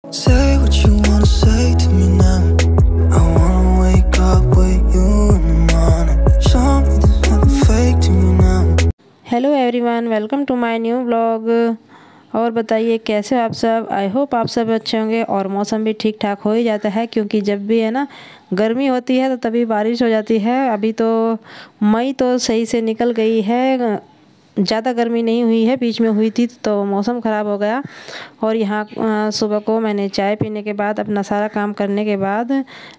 Say what you wanna say to me now. I wanna wake up with you in the morning. Show me there's nothing fake to me now. Hello everyone, welcome to my new vlog. और बताइए कैसे हो आप सब। I hope आप सब अच्छे होंगे। और मौसम भी ठीक ठाक हो ही जाता है, क्योंकि जब भी है ना गर्मी होती है तो तभी बारिश हो जाती है। अभी तो मई तो सही से निकल गई है, ज़्यादा गर्मी नहीं हुई है, बीच में हुई थी तो मौसम ख़राब हो गया। और यहाँ सुबह को मैंने चाय पीने के बाद अपना सारा काम करने के बाद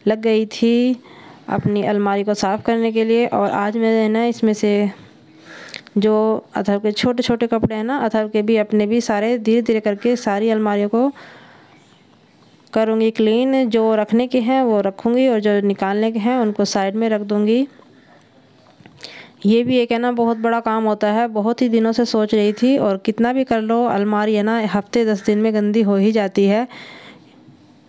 लग गई थी अपनी अलमारी को साफ़ करने के लिए। और आज मैं ना इसमें से जो अथर्व के छोटे छोटे कपड़े हैं ना, अथर्व के भी अपने भी सारे धीरे धीरे करके सारी अलमारियों को करूँगी क्लीन। जो रखने के हैं वो रखूँगी और जो निकालने के हैं उनको साइड में रख दूँगी। ये भी एक है ना बहुत बड़ा काम होता है। बहुत ही दिनों से सोच रही थी, और कितना भी कर लो अलमारी है ना हफ्ते 10 दिन में गंदी हो ही जाती है।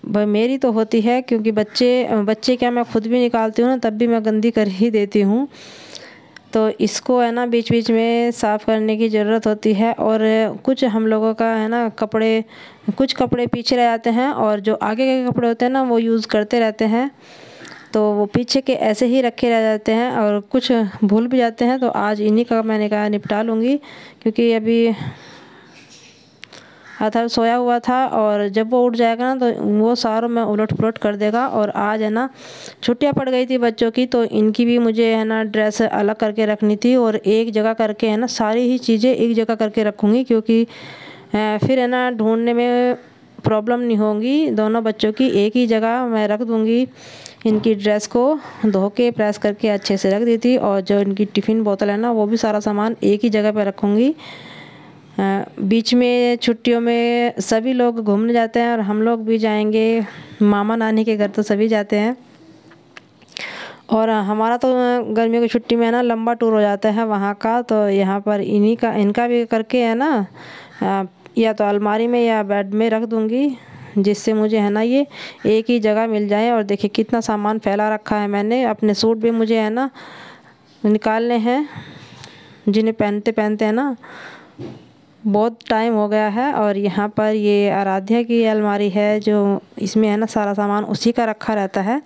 भाई मेरी तो होती है, क्योंकि बच्चे क्या मैं खुद भी निकालती हूँ ना तब भी मैं गंदी कर ही देती हूँ। तो इसको है ना बीच बीच में साफ़ करने की ज़रूरत होती है। और कुछ हम लोगों का है ना कुछ कपड़े पीछे रह जाते हैं, और जो आगे के कपड़े होते हैं ना वो यूज़ करते रहते हैं, तो वो पीछे के ऐसे ही रखे रह जाते हैं और कुछ भूल भी जाते हैं। तो आज इन्हीं का मैंने कहा निपटा लूँगी, क्योंकि अभी अथर्व सोया हुआ था, और जब वो उठ जाएगा ना तो वो सारों में उलट पुलट कर देगा। और आज है ना छुट्टियां पड़ गई थी बच्चों की, तो इनकी भी मुझे है ना ड्रेस अलग करके रखनी थी, और एक जगह करके है ना सारी ही चीज़ें एक जगह करके रखूँगी, क्योंकि फिर है ना ढूंढने में प्रॉब्लम नहीं होगी। दोनों बच्चों की एक ही जगह मैं रख दूँगी। इनकी ड्रेस को धो के प्रेस करके अच्छे से रख दी थी, और जो इनकी टिफ़िन बोतल है ना वो भी सारा सामान एक ही जगह पर रखूँगी। बीच में छुट्टियों में सभी लोग घूमने जाते हैं, और हम लोग भी जाएंगे मामा नानी के घर, तो सभी जाते हैं। और हमारा तो गर्मियों की छुट्टी में है ना लंबा टूर हो जाता है वहाँ का। तो यहाँ पर इनका भी करके है ना या तो अलमारी में या बेड में रख दूँगी, जिससे मुझे है ना ये एक ही जगह मिल जाए। और देखिए कितना सामान फैला रखा है मैंने। अपने सूट भी मुझे है ना निकालने हैं, जिन्हें पहनते पहनते है ना बहुत टाइम हो गया है। और यहाँ पर ये आराध्या की अलमारी है, जो इसमें है ना सारा सामान उसी का रखा रहता है।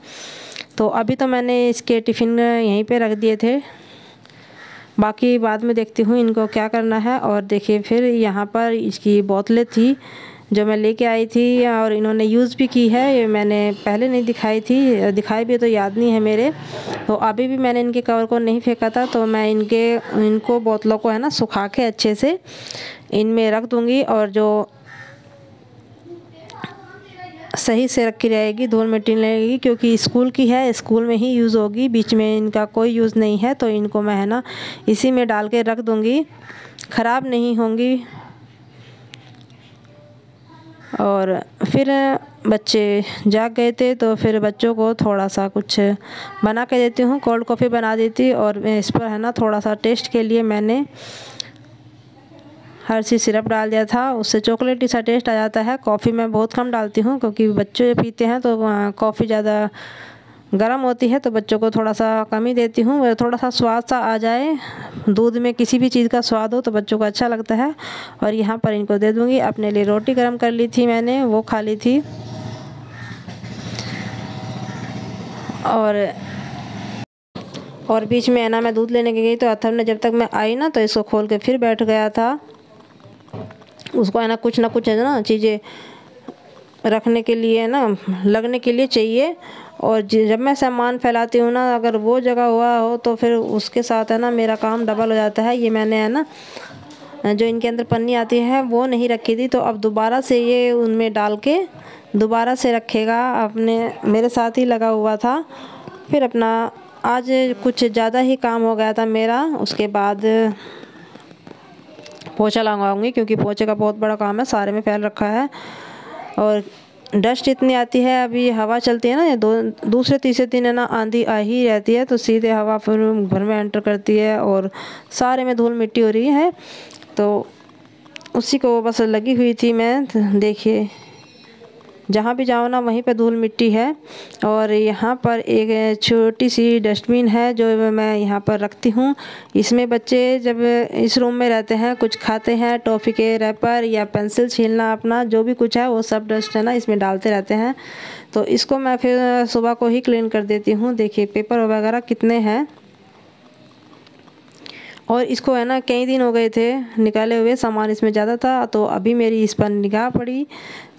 तो अभी तो मैंने इसके टिफ़िन यहीं पे रख दिए थे, बाकी बाद में देखती हूँ इनको क्या करना है। और देखिए फिर यहाँ पर इसकी बोतलें थी जो मैं लेके आई थी, और इन्होंने यूज़ भी की है। ये मैंने पहले नहीं दिखाई भी तो याद नहीं है मेरे। तो अभी भी मैंने इनके कवर को नहीं फेंका था, तो मैं इनको बोतलों को है ना सुखा के अच्छे से इनमें रख दूँगी। और जो सही से रखी रहेगी, धूल मिट्टी नहीं लगेगी, क्योंकि स्कूल की है, स्कूल में ही यूज़ होगी। बीच में इनका कोई यूज़ नहीं है, तो इनको मैं है ना इसी में डाल के रख दूँगी, ख़राब नहीं होंगी। और फिर बच्चे जाग गए थे, तो फिर बच्चों को थोड़ा सा कुछ बना के देती हूँ, कोल्ड कॉफ़ी बना देती। और इस पर है ना थोड़ा सा टेस्ट के लिए मैंने हर्षी सिरप डाल दिया था, उससे चॉकलेटी सा टेस्ट आ जाता है। कॉफ़ी मैं बहुत कम डालती हूँ, क्योंकि बच्चे पीते हैं तो कॉफ़ी ज़्यादा गर्म होती है, तो बच्चों को थोड़ा सा कम ही देती हूँ। थोड़ा सा स्वाद सा आ जाए, दूध में किसी भी चीज़ का स्वाद हो तो बच्चों को अच्छा लगता है। और यहाँ पर इनको दे दूँगी। अपने लिए रोटी गर्म कर ली थी मैंने, वो खा ली थी। और बीच में है ना मैं दूध लेने गई, तो अथर्व ने जब तक मैं आई ना तो इसको खोल के फिर बैठ गया था। उसको है ना कुछ है ना चीज़ें रखने के लिए ना लगने के लिए चाहिए। और जब मैं सामान फैलाती हूँ ना, अगर वो जगह हुआ हो तो फिर उसके साथ है ना मेरा काम डबल हो जाता है। ये मैंने है ना जो इनके अंदर पन्नी आती है वो नहीं रखी थी, तो अब दोबारा से ये उनमें डाल के दोबारा से रखेगा। मेरे साथ ही लगा हुआ था। फिर अपना आज कुछ ज़्यादा ही काम हो गया था मेरा। उसके बाद पोछा लगाऊंगी, क्योंकि पोछे का बहुत बड़ा काम है, सारे में फैल रखा है। और डस्ट इतनी आती है, अभी हवा चलती है ना, दूसरे तीसरे दिन है ना आंधी आ ही रहती है, तो सीधे हवा फिर घर में एंटर करती है, और सारे में धूल मिट्टी हो रही है। तो उसी को बस लगी हुई थी मैं। देखिए जहाँ भी जाओ ना वहीं पे धूल मिट्टी है। और यहाँ पर एक छोटी सी डस्टबिन है जो मैं यहाँ पर रखती हूँ। इसमें बच्चे जब इस रूम में रहते हैं, कुछ खाते हैं, टॉफ़ी के रैपर या पेंसिल छीलना, अपना जो भी कुछ है वो सब डस्ट है ना इसमें डालते रहते हैं। तो इसको मैं फिर सुबह को ही क्लीन कर देती हूँ। देखिए पेपर वगैरह कितने हैं, और इसको है ना कई दिन हो गए थे निकाले हुए, सामान इसमें ज़्यादा था, तो अभी मेरी इस पर निगाह पड़ी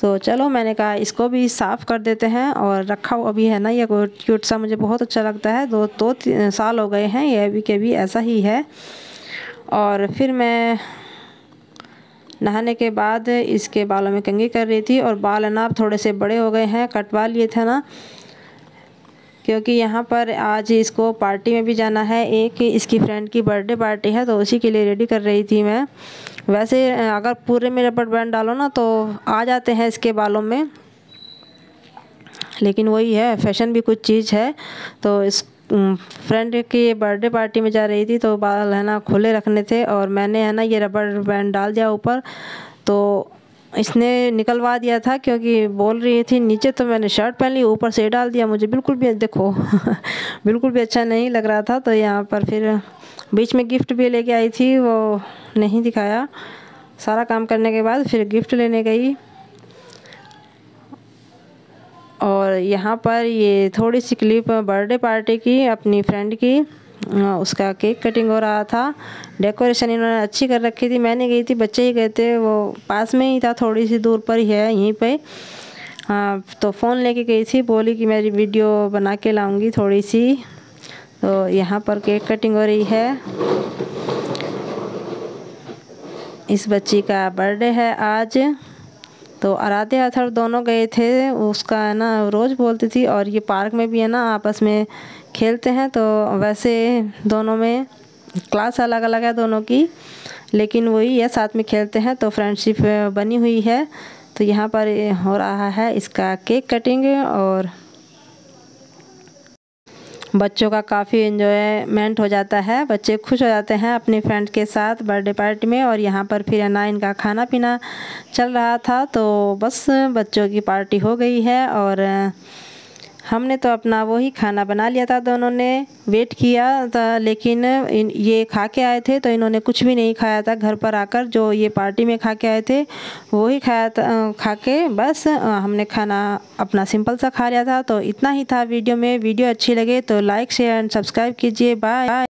तो चलो मैंने कहा इसको भी साफ़ कर देते हैं। और रखा हुआ भी है ना, ये क्यूट सा मुझे बहुत अच्छा लगता है। 2 साल हो गए हैं, ये अभी के भी ऐसा ही है। और फिर मैं नहाने के बाद इसके बालों में कंघी कर रही थी, और बाल ना थोड़े से बड़े हो गए हैं, कटवा लिए थे ना, क्योंकि यहाँ पर आज इसको पार्टी में भी जाना है। एक इसकी फ्रेंड की बर्थडे पार्टी है, तो उसी के लिए रेडी कर रही थी मैं। वैसे अगर पूरे में रबर बैंड डालो ना तो आ जाते हैं इसके बालों में, लेकिन वही है, फैशन भी कुछ चीज़ है। तो इस फ्रेंड की बर्थडे पार्टी में जा रही थी, तो बाल है ना खुले रखने थे, और मैंने है ना ये रबर बैंड डाल दिया ऊपर, तो इसने निकलवा दिया था क्योंकि बोल रही थी नीचे, तो मैंने शर्ट पहन ली, ऊपर से डाल दिया। मुझे बिल्कुल भी देखो बिल्कुल भी अच्छा नहीं लग रहा था। तो यहाँ पर फिर बीच में गिफ्ट भी लेके आई थी, वो नहीं दिखाया। सारा काम करने के बाद फिर गिफ्ट लेने गई। और यहाँ पर ये थोड़ी सी क्लिप बर्थडे पार्टी की अपनी फ्रेंड की, उसका केक कटिंग हो रहा था। डेकोरेशन इन्होंने अच्छी कर रखी थी। मैंने गई थी, बच्चे ही गए थे, वो पास में ही था, थोड़ी सी दूर पर ही है यहीं पे। हाँ, तो फ़ोन लेके गई थी, बोली कि मेरी वीडियो बना के लाऊंगी थोड़ी सी। तो यहाँ पर केक कटिंग हो रही है। इस बच्ची का बर्थडे है आज। तो आराध्य अथर्व दोनों गए थे, उसका है ना रोज़ बोलती थी, और ये पार्क में भी है ना आपस में खेलते हैं। तो वैसे दोनों में क्लास अलग अलग है दोनों की, लेकिन वही है साथ में खेलते हैं, तो फ्रेंडशिप बनी हुई है। तो यहाँ पर हो रहा है इसका केक कटिंग, और बच्चों का काफ़ी एंजॉयमेंट हो जाता है, बच्चे खुश हो जाते हैं अपनी फ्रेंड के साथ बर्थडे पार्टी में। और यहाँ पर फिर ना इनका खाना पीना चल रहा था, तो बस बच्चों की पार्टी हो गई है। और हमने तो अपना वही खाना बना लिया था, दोनों ने वेट किया था, लेकिन ये खा के आए थे, तो इन्होंने कुछ भी नहीं खाया था। घर पर आकर जो ये पार्टी में खा के आए थे वही खाया था, खा के बस हमने खाना अपना सिंपल सा खा लिया था। तो इतना ही था वीडियो में। वीडियो अच्छी लगे तो लाइक शेयर एंड सब्सक्राइब कीजिए। बाय।